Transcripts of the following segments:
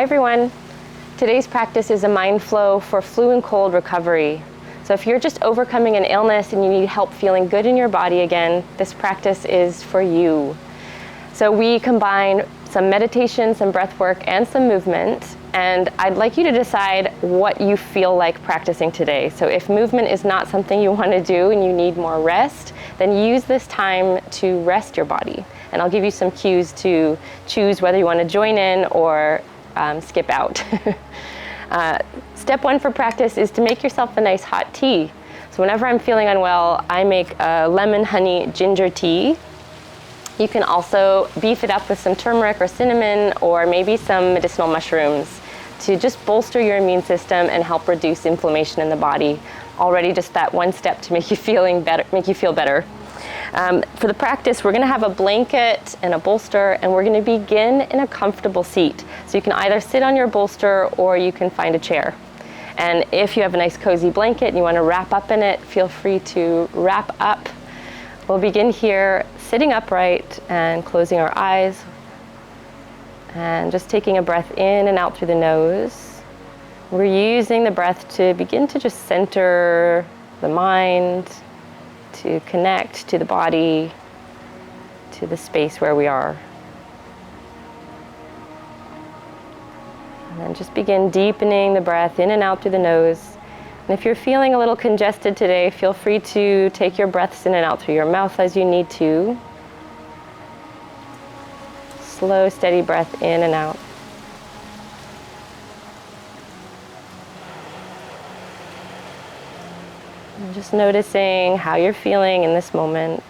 everyone. Today's practice is a Mindflow for flu and cold recovery. So if you're just overcoming an illness and you need help feeling good in your body again, this practice is for you. So we combine some meditation, some breath work, and some movement. And I'd like you to decide what you feel like practicing today. So if movement is not something you want to do and you need more rest, then use this time to rest your body. And I'll give you some cues to choose whether you want to join in or skip out. Step one for practice is to make yourself a nice hot tea. So whenever I'm feeling unwell, I make a lemon honey ginger tea. You can also beef it up with some turmeric or cinnamon or maybe some medicinal mushrooms to just bolster your immune system and help reduce inflammation in the body. Already just that one step to make you feel better. For the practice, we're going to have a blanket and a bolster, and we're going to begin in a comfortable seat. So you can either sit on your bolster or you can find a chair. And if you have a nice cozy blanket and you want to wrap up in it, feel free to wrap up. We'll begin here sitting upright and closing our eyes and just taking a breath in and out through the nose. We're using the breath to begin to just center the mind, to connect to the body, to the space where we are. And then just begin deepening the breath in and out through the nose. And if you're feeling a little congested today, feel free to take your breaths in and out through your mouth as you need to. Slow, steady breath in and out. And just noticing how you're feeling in this moment.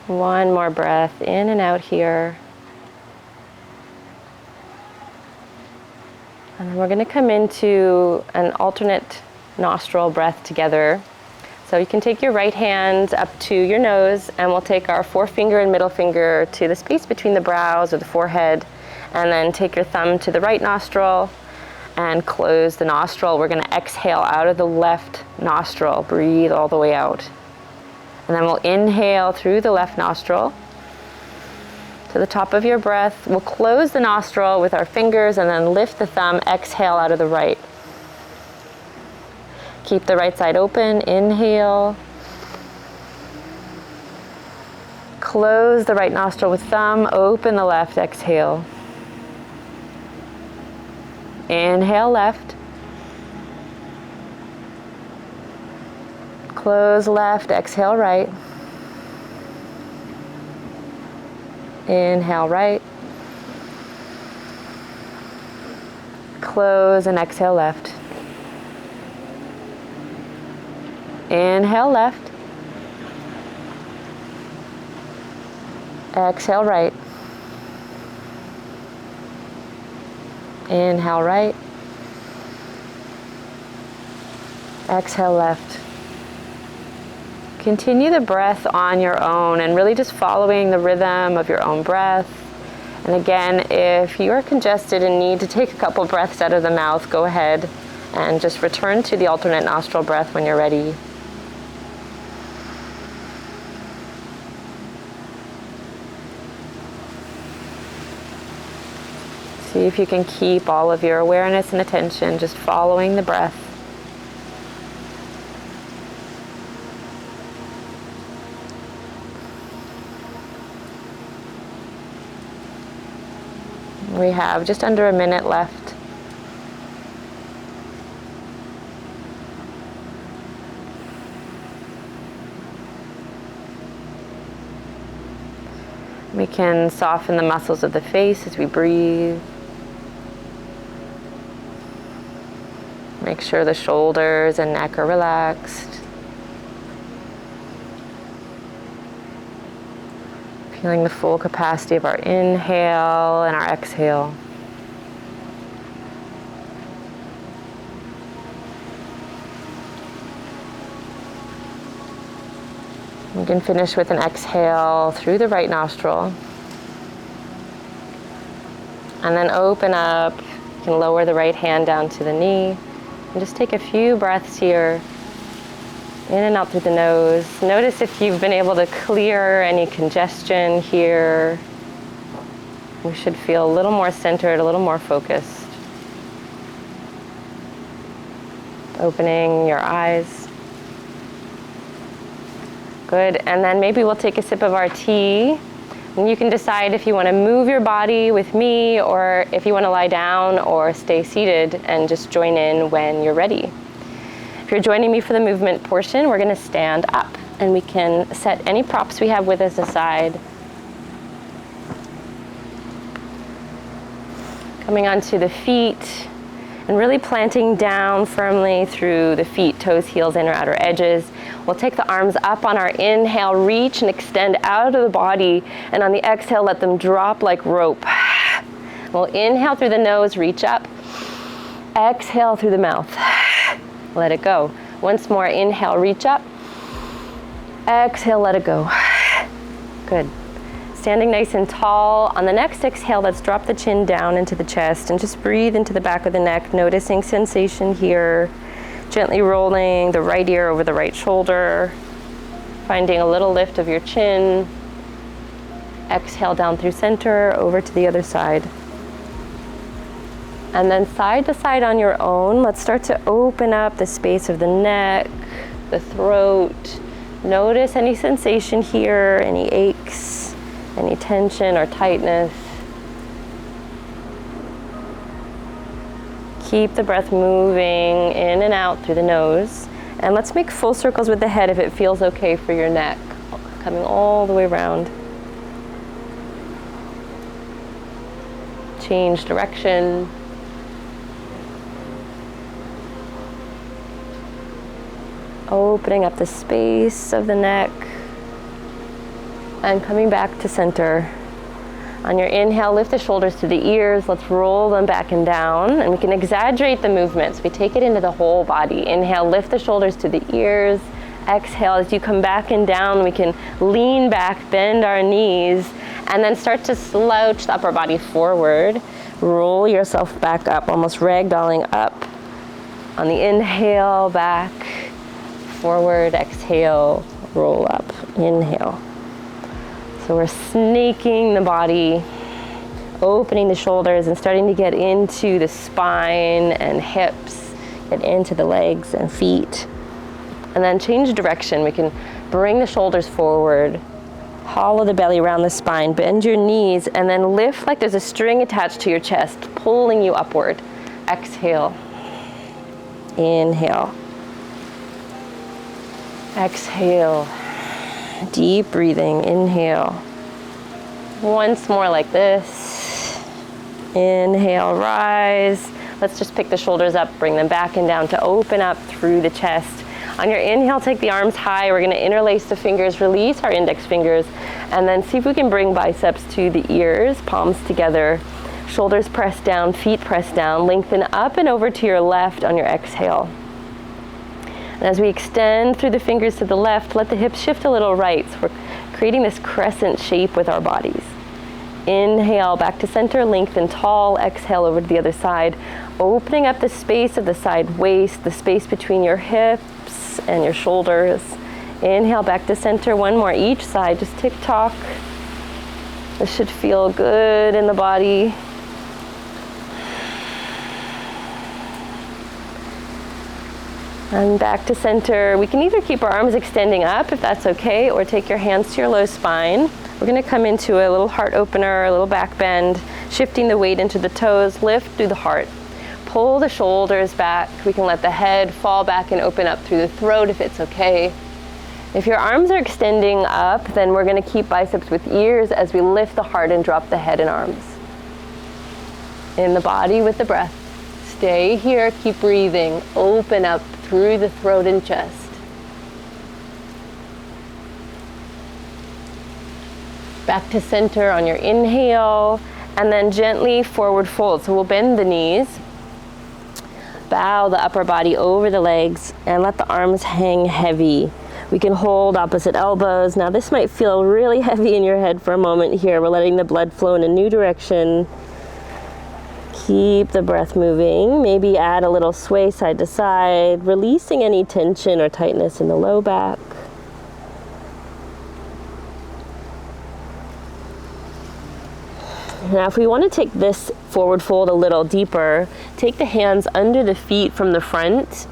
One more breath in and out here. And then we're going to come into an alternate nostril breath together. So you can take your right hand up to your nose, and we'll take our forefinger and middle finger to the space between the brows or the forehead, and then take your thumb to the right nostril and close the nostril. We're going to exhale out of the left nostril. Breathe all the way out. And then we'll inhale through the left nostril to the top of your breath. We'll close the nostril with our fingers and then lift the thumb, exhale out of the right. Keep the right side open, inhale. Close the right nostril with thumb, open the left, exhale. Inhale left. Close left, exhale right. Inhale right. Close and exhale left. Inhale left. Exhale right. Inhale right. Exhale left. Continue the breath on your own and really just following the rhythm of your own breath. And again, if you are congested and need to take a couple breaths out of the mouth, go ahead and just return to the alternate nostril breath when you're ready. See if you can keep all of your awareness and attention just following the breath. We have just under a minute left. We can soften the muscles of the face as we breathe. Make sure the shoulders and neck are relaxed. Feeling the full capacity of our inhale and our exhale. You can finish with an exhale through the right nostril. And then open up. You can lower the right hand down to the knee. And just take a few breaths here. In and out through the nose. Notice if you've been able to clear any congestion here. We should feel a little more centered, a little more focused. Opening your eyes. Good, and then maybe we'll take a sip of our tea. And you can decide if you want to move your body with me or if you want to lie down or stay seated and just join in when you're ready. If you're joining me for the movement portion, we're going to stand up and we can set any props we have with us aside. Coming onto the feet and really planting down firmly through the feet, toes, heels, inner, outer edges. We'll take the arms up on our inhale, reach and extend out of the body, and on the exhale, let them drop like rope. We'll inhale through the nose, reach up. Exhale through the mouth. Let it go. Once more, inhale, reach up. Exhale, let it go. Good. Standing nice and tall. On the next exhale, let's drop the chin down into the chest and just breathe into the back of the neck, noticing sensation here. Gently rolling the right ear over the right shoulder, finding a little lift of your chin. Exhale down through center, over to the other side. And then side to side on your own, let's start to open up the space of the neck, the throat. Notice any sensation here, any aches, any tension or tightness. Keep the breath moving in and out through the nose. And let's make full circles with the head if it feels okay for your neck. Coming all the way around. Change direction. Opening up the space of the neck. And coming back to center. On your inhale, lift the shoulders to the ears. Let's roll them back and down. And we can exaggerate the movements. We take it into the whole body. Inhale, lift the shoulders to the ears. Exhale, as you come back and down, we can lean back, bend our knees, and then start to slouch the upper body forward. Roll yourself back up, almost ragdolling up. On the inhale, back, forward, exhale, roll up, inhale. So we're snaking the body, opening the shoulders and starting to get into the spine and hips, get into the legs and feet. And then change direction. We can bring the shoulders forward, hollow the belly around the spine, bend your knees, and then lift like there's a string attached to your chest, pulling you upward. Exhale. Inhale. Exhale. Deep breathing, inhale. Once more like this. Inhale, rise. Let's just pick the shoulders up, bring them back and down to open up through the chest. On your inhale, take the arms high. We're gonna interlace the fingers, release our index fingers, and then see if we can bring biceps to the ears, palms together, shoulders pressed down, feet pressed down, lengthen up and over to your left on your exhale. And as we extend through the fingers to the left, let the hips shift a little right. So we're creating this crescent shape with our bodies. Inhale, back to center, lengthen tall. Exhale over to the other side. Opening up the space of the side waist, the space between your hips and your shoulders. Inhale, back to center. One more each side, just tick-tock. This should feel good in the body. And back to center. We can either keep our arms extending up if that's okay, or take your hands to your low spine. We're gonna come into a little heart opener, a little back bend, shifting the weight into the toes, lift through the heart. Pull the shoulders back. We can let the head fall back and open up through the throat if it's okay. If your arms are extending up, then we're gonna keep biceps with ears as we lift the heart and drop the head and arms. In the body with the breath. Stay here, keep breathing. Open up through the throat and chest. Back to center on your inhale, and then gently forward fold. So we'll bend the knees, bow the upper body over the legs, and let the arms hang heavy. We can hold opposite elbows. Now this might feel really heavy in your head for a moment here. We're letting the blood flow in a new direction. Keep the breath moving. Maybe add a little sway side to side, releasing any tension or tightness in the low back. Now if we want to take this forward fold a little deeper, take the hands under the feet from the front,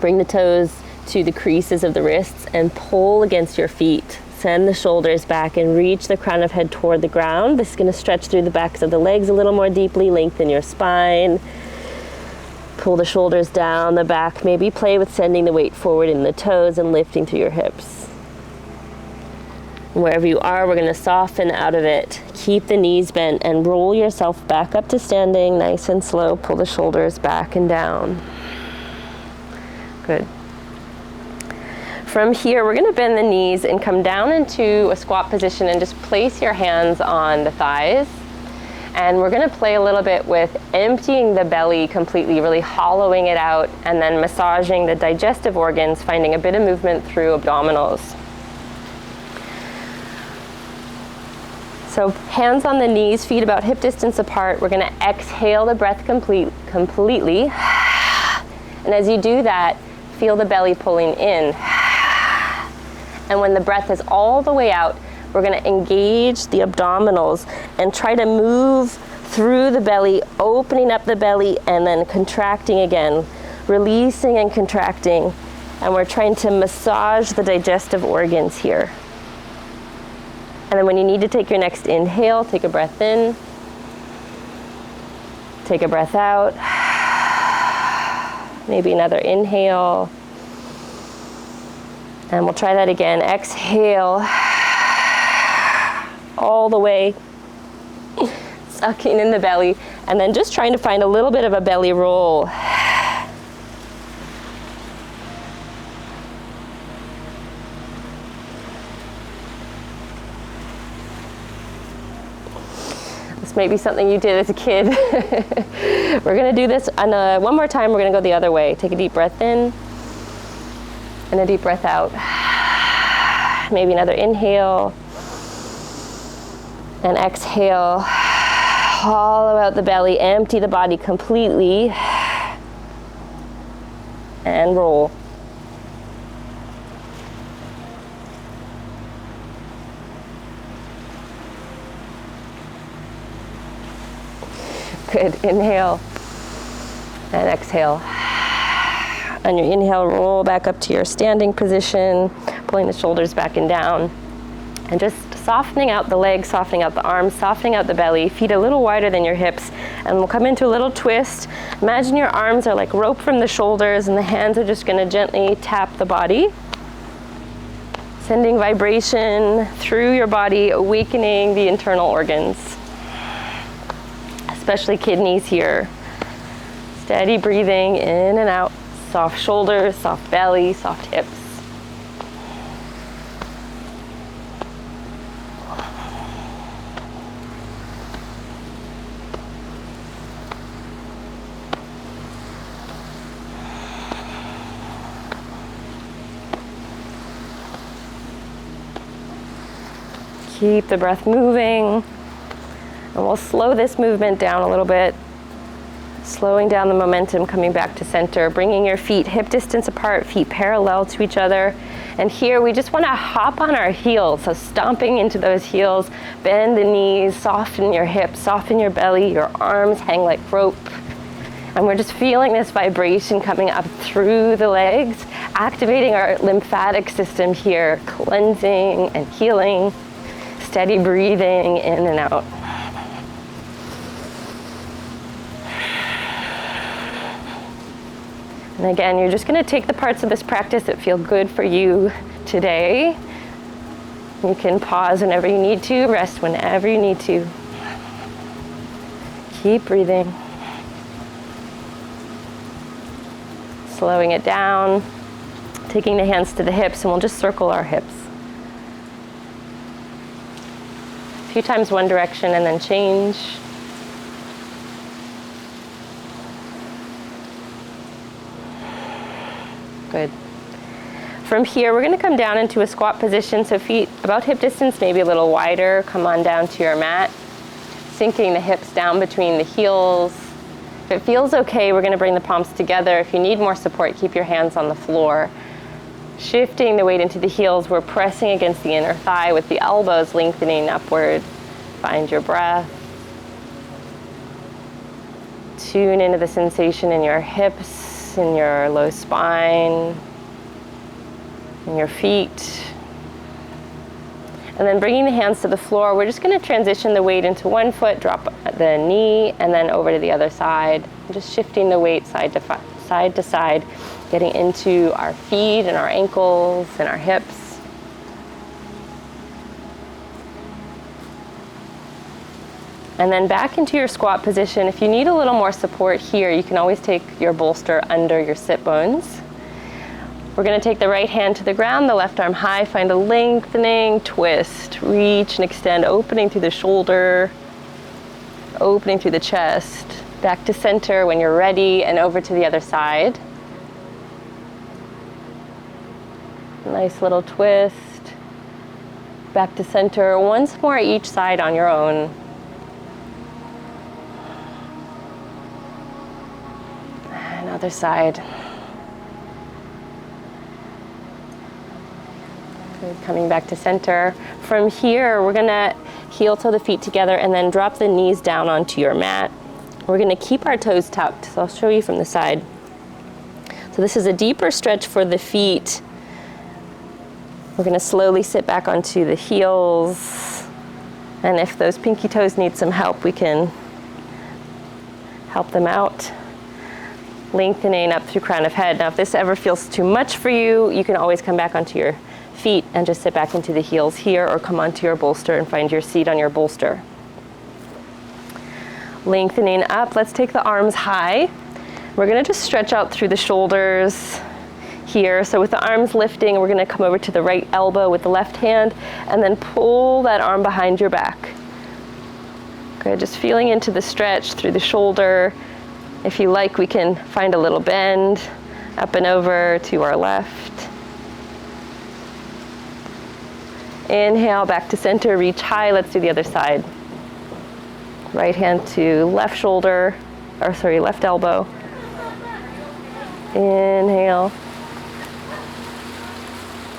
bring the toes to the creases of the wrists and pull against your feet. Send the shoulders back and reach the crown of head toward the ground. This is going to stretch through the backs of the legs a little more deeply, lengthen your spine. Pull the shoulders down the back, maybe play with sending the weight forward in the toes and lifting through your hips. Wherever you are, we're going to soften out of it. Keep the knees bent and roll yourself back up to standing, nice and slow. Pull the shoulders back and down. Good. From here, we're going to bend the knees and come down into a squat position and just place your hands on the thighs. And we're going to play a little bit with emptying the belly completely, really hollowing it out, and then massaging the digestive organs, finding a bit of movement through abdominals. So hands on the knees, feet about hip distance apart. We're going to exhale the breath completely. And as you do that, feel the belly pulling in. And when the breath is all the way out, we're going to engage the abdominals and try to move through the belly, opening up the belly and then contracting again, releasing and contracting. And we're trying to massage the digestive organs here. And then when you need to take your next inhale, take a breath in, take a breath out, maybe another inhale. And we'll try that again. Exhale all the way, sucking in the belly, and then just trying to find a little bit of a belly roll. This may be something you did as a kid. We're going to do this one more time. We're going to go the other way. Take a deep breath in and a deep breath out. Maybe another inhale and exhale. Hollow out the belly, empty the body completely, and roll. Good. Inhale and exhale. On your inhale, roll back up to your standing position, pulling the shoulders back and down, and just softening out the legs, softening out the arms, softening out the belly, feet a little wider than your hips, and we'll come into a little twist. Imagine your arms are like rope from the shoulders and the hands are just going to gently tap the body, sending vibration through your body, awakening the internal organs, especially kidneys here. Steady breathing in and out, soft shoulders, soft belly, soft hips. Keep the breath moving, and we'll slow this movement down a little bit, slowing down the momentum, coming back to center, bringing your feet hip distance apart, feet parallel to each other. And here we just want to hop on our heels, so stomping into those heels, bend the knees, soften your hips, soften your belly, your arms hang like rope. And we're just feeling this vibration coming up through the legs, activating our lymphatic system here, cleansing and healing. Steady breathing in and out. And again, you're just going to take the parts of this practice that feel good for you today. You can pause whenever you need to, rest whenever you need to. Keep breathing. Slowing it down, taking the hands to the hips, and we'll just circle our hips. A few times one direction and then change. Good. From here, we're going to come down into a squat position, so feet about hip distance, maybe a little wider. Come on down to your mat. sinking the hips down between the heels. If it feels okay, we're going to bring the palms together. If you need more support, keep your hands on the floor. Shifting the weight into the heels, we're pressing against the inner thigh with the elbows lengthening upward. Find your breath. Tune into the sensation in your hips, in your low spine, in your feet. And then bringing the hands to the floor, we're just going to transition the weight into one foot, drop the knee, and then over to the other side. Just shifting the weight side to side, getting into our feet and our ankles and our hips. And then back into your squat position. If you need a little more support here, you can always take your bolster under your sit bones. We're going to take the right hand to the ground, the left arm high, find a lengthening twist, reach and extend, opening through the shoulder, opening through the chest, back to center when you're ready, and over to the other side. Nice little twist, back to center, once more each side on your own. Another side. Coming back to center. From here, we're gonna heel toe the feet together and then drop the knees down onto your mat. We're gonna keep our toes tucked, so I'll show you from the side. So this is a deeper stretch for the feet. We're gonna slowly sit back onto the heels. And if those pinky toes need some help, we can help them out. Lengthening up through crown of head. Now, if this ever feels too much for you, you can always come back onto your feet and just sit back into the heels here, or come onto your bolster and find your seat on your bolster. Lengthening up, let's take the arms high. We're gonna just stretch out through the shoulders here. So with the arms lifting, we're gonna come over to the right elbow with the left hand and then pull that arm behind your back. Okay, just feeling into the stretch through the shoulder. If you like, we can find a little bend up and over to our left. Inhale, back to center, reach high. Let's do the other side. Right hand to left shoulder, or sorry, left elbow. Inhale.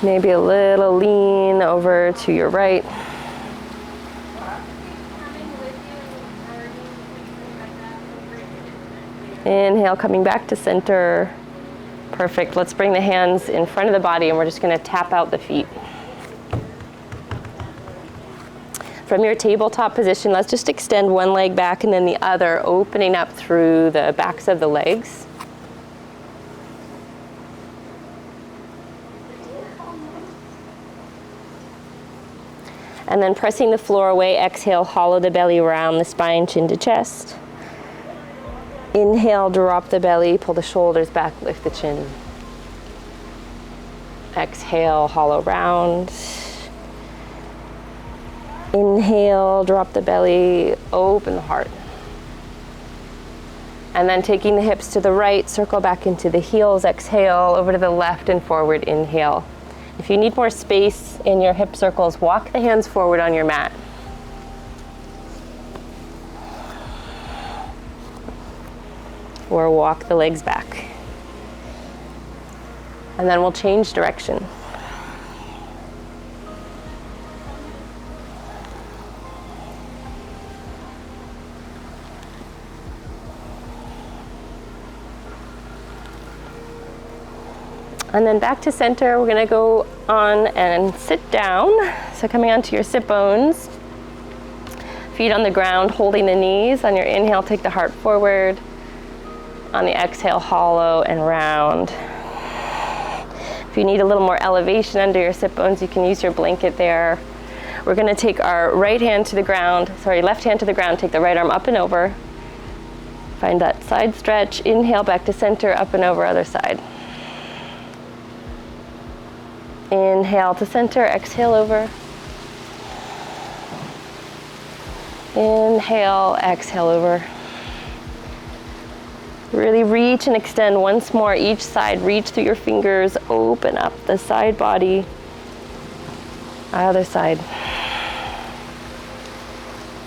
Maybe a little lean over to your right. Inhale, coming back to center. Perfect. Let's bring the hands in front of the body and we're just going to tap out the feet. From your tabletop position, let's just extend one leg back and then the other, opening up through the backs of the legs. And then pressing the floor away, exhale, hollow the belly around the spine, chin to chest. Inhale, drop the belly, pull the shoulders back, lift the chin. Exhale, hollow round. Inhale, drop the belly, open the heart. And then taking the hips to the right, circle back into the heels, exhale, over to the left and forward, inhale. If you need more space in your hip circles, walk the hands forward on your mat. Or walk the legs back. And then we'll change direction. And then back to center, we're gonna go on and sit down. So coming onto your sit bones, feet on the ground, holding the knees. On your inhale, take the heart forward. On the exhale, hollow and round. If you need a little more elevation under your sit bones, you can use your blanket there. We're gonna take our left hand to the ground, take the right arm up and over. Find that side stretch, inhale, back to center, up and over, other side. Inhale to center, exhale over. Inhale, exhale over. Really reach and extend once more each side. Reach through your fingers, open up the side body. Other side.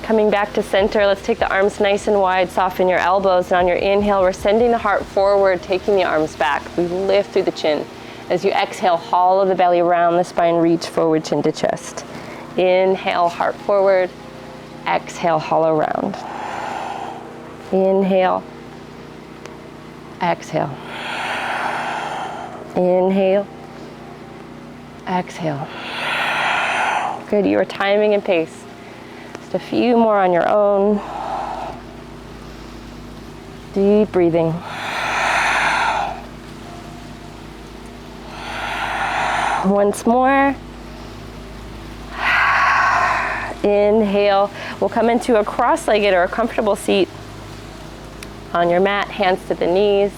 Coming back to center, let's take the arms nice and wide, soften your elbows, and on your inhale, we're sending the heart forward, taking the arms back. We lift through the chin. As you exhale, hollow the belly around the spine, reach forward, chin to chest. Inhale, heart forward. Exhale, hollow round. Inhale. Exhale. Inhale. Exhale. Good, you are timing and pace. Just a few more on your own. Deep breathing. Once more. Inhale. We'll come into a cross-legged or a comfortable seat on your mat, hands to the knees.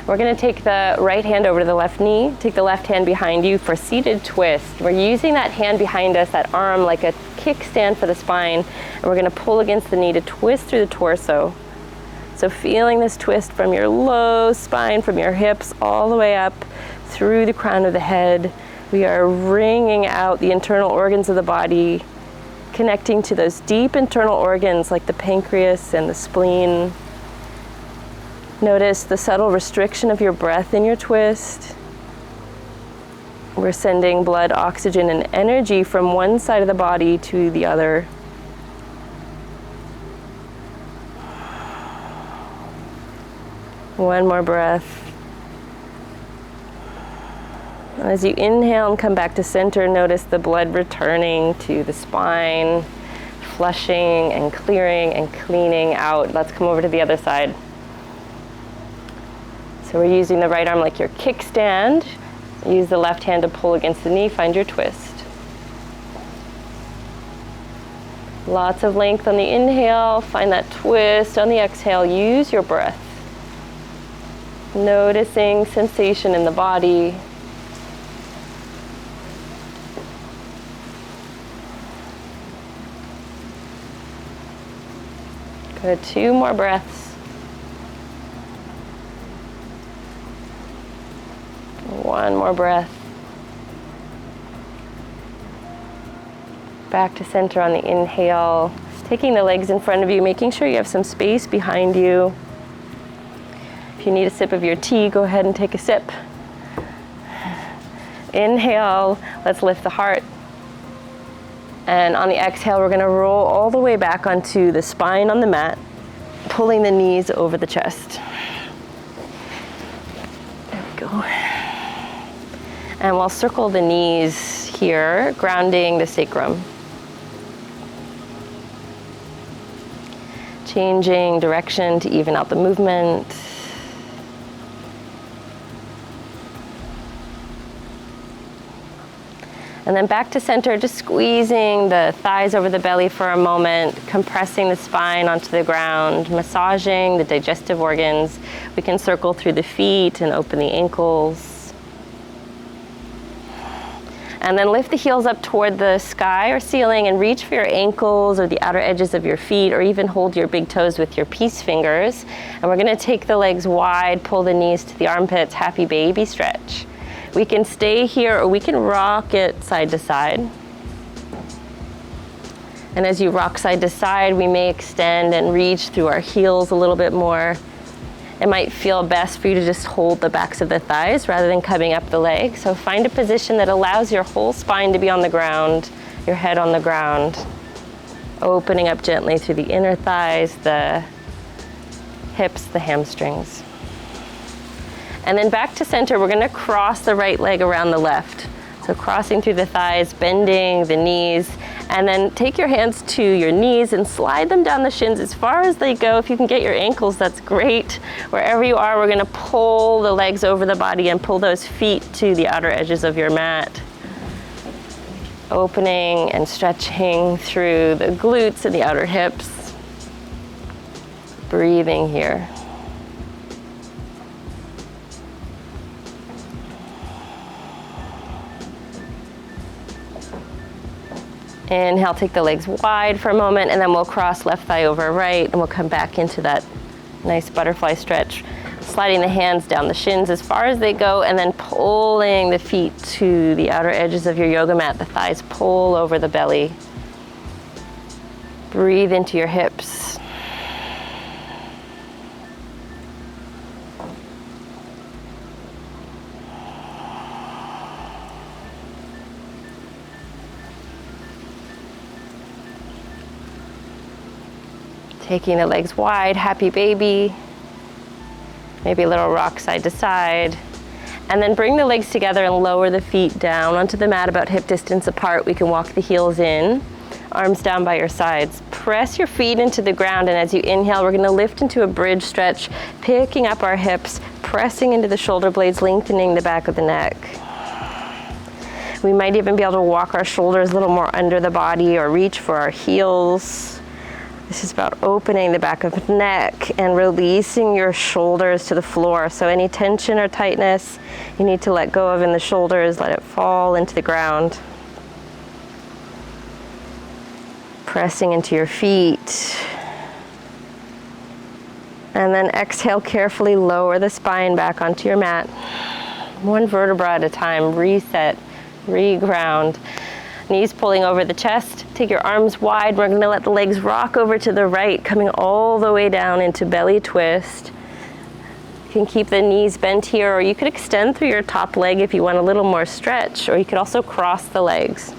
We're going to take the right hand over to the left knee, take the left hand behind you for seated twist. We're using that hand behind us, that arm, like a kickstand for the spine, and we're going to pull against the knee to twist through the torso. So feeling this twist from your low spine, from your hips, all the way up through the crown of the head. We are wringing out the internal organs of the body, connecting to those deep internal organs like the pancreas and the spleen. Notice the subtle restriction of your breath in your twist. We're sending blood, oxygen, and energy from one side of the body to the other. One more breath. As you inhale and come back to center, notice the blood returning to the spine, flushing and clearing and cleaning out. Let's come over to the other side. So we're using the right arm like your kickstand. Use the left hand to pull against the knee, find your twist. Lots of length on the inhale, find that twist on the exhale. Use your breath. Noticing sensation in the body. Good, 2 more breaths. One more breath. Back to center on the inhale. Taking the legs in front of you, making sure you have some space behind you. If you need a sip of your tea, go ahead and take a sip. Inhale, let's lift the heart. And on the exhale, we're going to roll all the way back onto the spine on the mat, pulling the knees over the chest. There we go. And we'll circle the knees here, grounding the sacrum. Changing direction to even out the movement. And then back to center, just squeezing the thighs over the belly for a moment, compressing the spine onto the ground, massaging the digestive organs. We can circle through the feet and open the ankles. And then lift the heels up toward the sky or ceiling and reach for your ankles or the outer edges of your feet, or even hold your big toes with your peace fingers. And we're gonna take the legs wide, pull the knees to the armpits, happy baby stretch. We can stay here or we can rock it side to side. And as you rock side to side, we may extend and reach through our heels a little bit more. It might feel best for you to just hold the backs of the thighs rather than coming up the leg. So find a position that allows your whole spine to be on the ground, your head on the ground. Opening up gently through the inner thighs, the hips, the hamstrings. And then back to center, we're gonna cross the right leg around the left. So crossing through the thighs, bending the knees, and then take your hands to your knees and slide them down the shins as far as they go. If you can get your ankles, that's great. Wherever you are, we're gonna pull the legs over the body and pull those feet to the outer edges of your mat. Opening and stretching through the glutes and the outer hips. Breathing here. Inhale, take the legs wide for a moment, and then we'll cross left thigh over right, and we'll come back into that nice butterfly stretch. Sliding the hands down the shins as far as they go, and then pulling the feet to the outer edges of your yoga mat. The thighs pull over the belly. Breathe into your hips. Taking the legs wide, happy baby. Maybe a little rock side to side. And then bring the legs together and lower the feet down onto the mat about hip distance apart. We can walk the heels in, arms down by your sides. Press your feet into the ground, and as you inhale, we're gonna lift into a bridge stretch, picking up our hips, pressing into the shoulder blades, lengthening the back of the neck. We might even be able to walk our shoulders a little more under the body or reach for our heels. This is about opening the back of the neck and releasing your shoulders to the floor. So any tension or tightness you need to let go of in the shoulders, let it fall into the ground. Pressing into your feet. And then exhale, carefully lower the spine back onto your mat. One vertebra at a time, reset, reground. Knees pulling over the chest. Take your arms wide. We're going to let the legs rock over to the right, coming all the way down into belly twist. You can keep the knees bent here, or you could extend through your top leg if you want a little more stretch, or you could also cross the legs.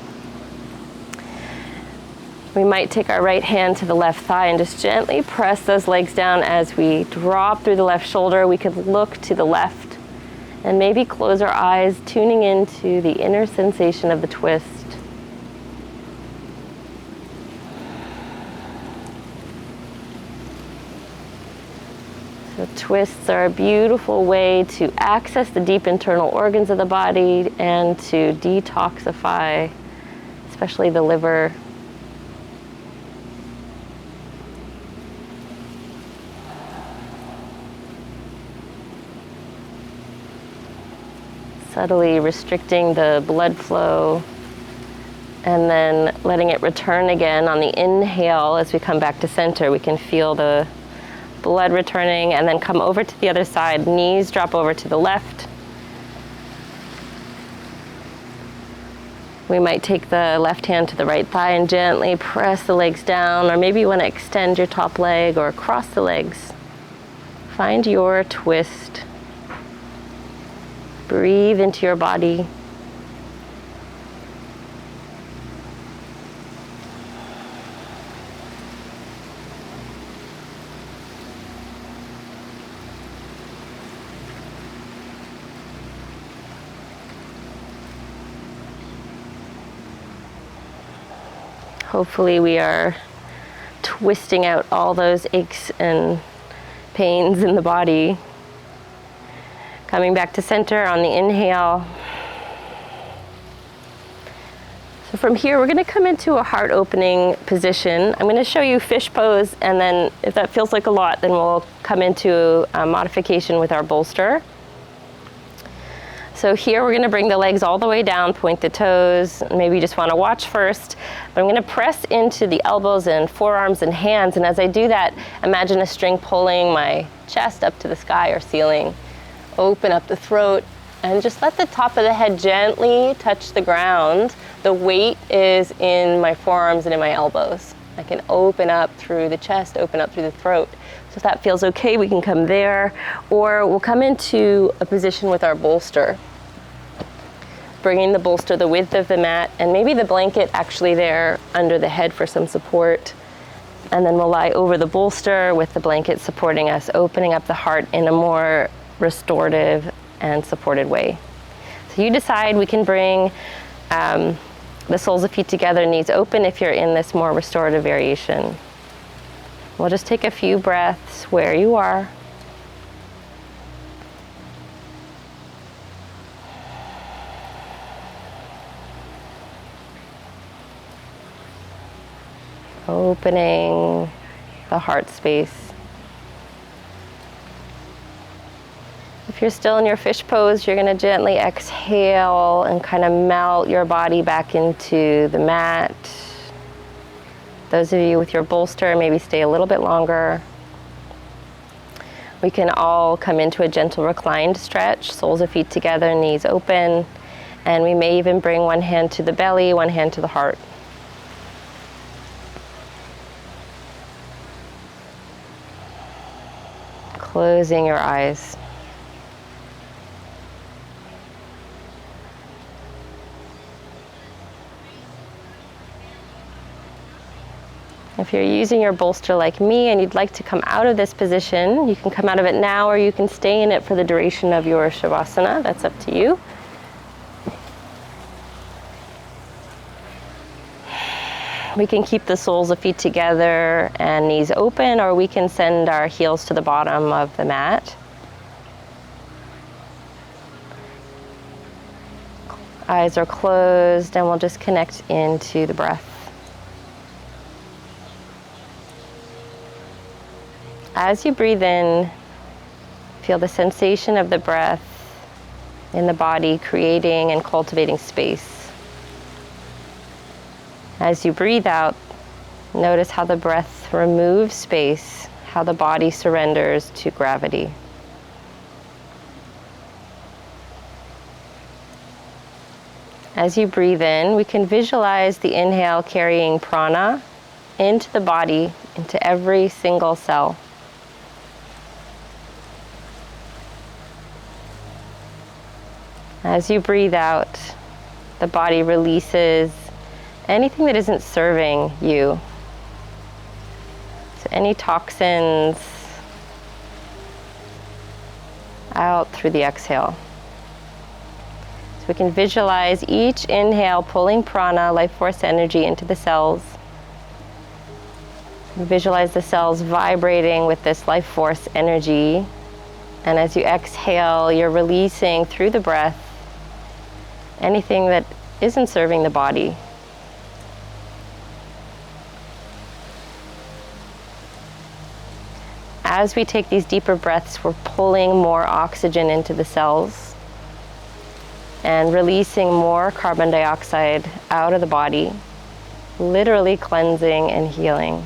We might take our right hand to the left thigh and just gently press those legs down as we drop through the left shoulder. We could look to the left and maybe close our eyes, tuning into the inner sensation of the twist. So twists are a beautiful way to access the deep internal organs of the body and to detoxify, especially the liver. Subtly restricting the blood flow and then letting it return again on the inhale. As we come back to center, we can feel the blood returning, and then come over to the other side. Knees drop over to the left. We might take the left hand to the right thigh and gently press the legs down, or maybe you want to extend your top leg or cross the legs. Find your twist. Breathe into your body. Hopefully we are twisting out all those aches and pains in the body. Coming back to center on the inhale. So from here, we're going to come into a heart opening position. I'm going to show you fish pose, and then if that feels like a lot, then we'll come into a modification with our bolster. So here we're going to bring the legs all the way down, point the toes. Maybe you just want to watch first. But I'm going to press into the elbows and forearms and hands. And as I do that, imagine a string pulling my chest up to the sky or ceiling. Open up the throat and just let the top of the head gently touch the ground. The weight is in my forearms and in my elbows. I can open up through the chest, open up through the throat. So if that feels okay, we can come there, or we'll come into a position with our bolster. Bringing the bolster the width of the mat, and maybe the blanket actually there under the head for some support. And then we'll lie over the bolster with the blanket supporting us, opening up the heart in a more restorative and supported way. So you decide. We can bring the soles of feet together, knees open if you're in this more restorative variation. We'll just take a few breaths where you are. Opening the heart space. If you're still in your fish pose, you're going to gently exhale and kind of melt your body back into the mat. Those of you with your bolster, maybe stay a little bit longer. We can all come into a gentle reclined stretch, soles of feet together, knees open, and we may even bring one hand to the belly, one hand to the heart. Closing your eyes. If you're using your bolster like me and you'd like to come out of this position, you can come out of it now or you can stay in it for the duration of your Shavasana. That's up to you. We can keep the soles of feet together and knees open, or we can send our heels to the bottom of the mat. Eyes are closed and we'll just connect into the breath. As you breathe in, feel the sensation of the breath in the body, creating and cultivating space. As you breathe out, notice how the breath removes space, how the body surrenders to gravity. As you breathe in, we can visualize the inhale carrying prana into the body, into every single cell. As you breathe out, the body releases anything that isn't serving you. So any toxins out through the exhale. So we can visualize each inhale pulling prana, life force energy into the cells. Visualize the cells vibrating with this life force energy. And as you exhale, you're releasing through the breath anything that isn't serving the body. As we take these deeper breaths, we're pulling more oxygen into the cells and releasing more carbon dioxide out of the body, literally cleansing and healing.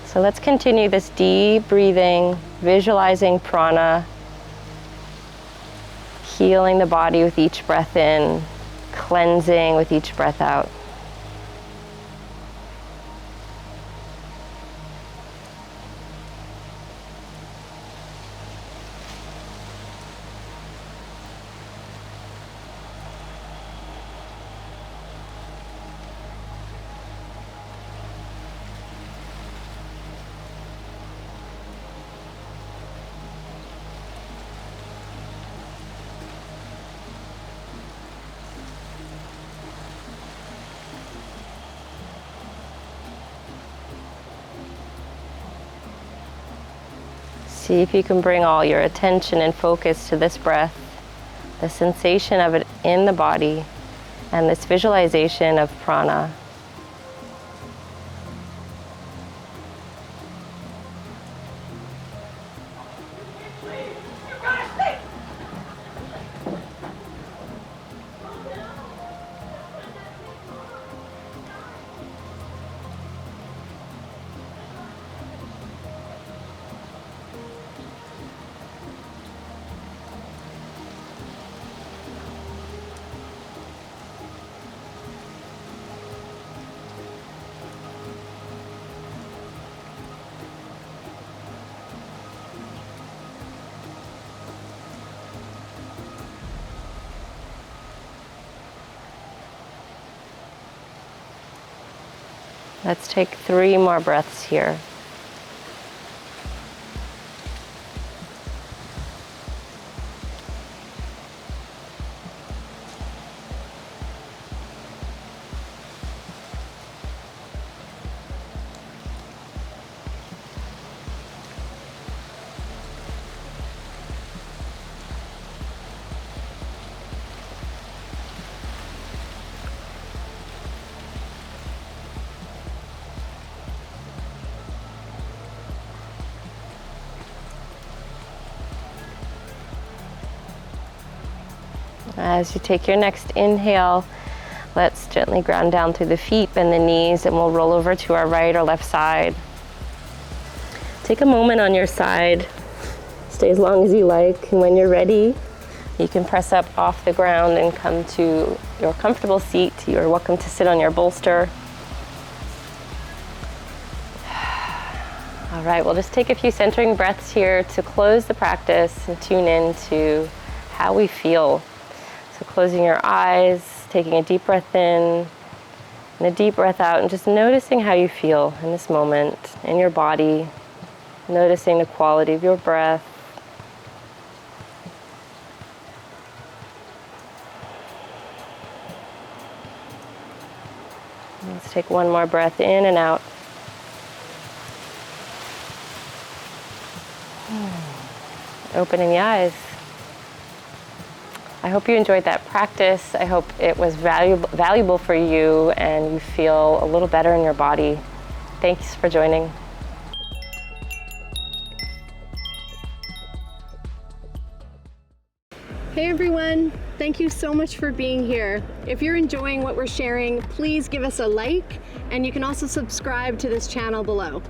So let's continue this deep breathing, visualizing prana, healing the body with each breath in, cleansing with each breath out. See if you can bring all your attention and focus to this breath, the sensation of it in the body, and this visualization of prana. Let's take 3 more breaths here. As you take your next inhale, let's gently ground down through the feet, bend the knees, and we'll roll over to our right or left side. Take a moment on your side, stay as long as you like, and when you're ready, you can press up off the ground and come to your comfortable seat. You're welcome to sit on your bolster. All All right, we'll just take a few centering breaths here to close the practice and tune in to how we feel. So closing your eyes, taking a deep breath in and a deep breath out, and just noticing how you feel in this moment, in your body, noticing the quality of your breath. Let's take one more breath in and out. Opening the eyes. I hope you enjoyed that practice. I hope it was valuable for you and you feel a little better in your body. Thanks for joining. Hey everyone, thank you so much for being here. If you're enjoying what we're sharing, please give us a like, and you can also subscribe to this channel below.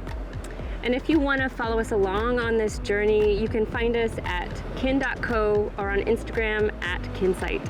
And if you want to follow us along on this journey, you can find us at kin.co or on Instagram at kinsight.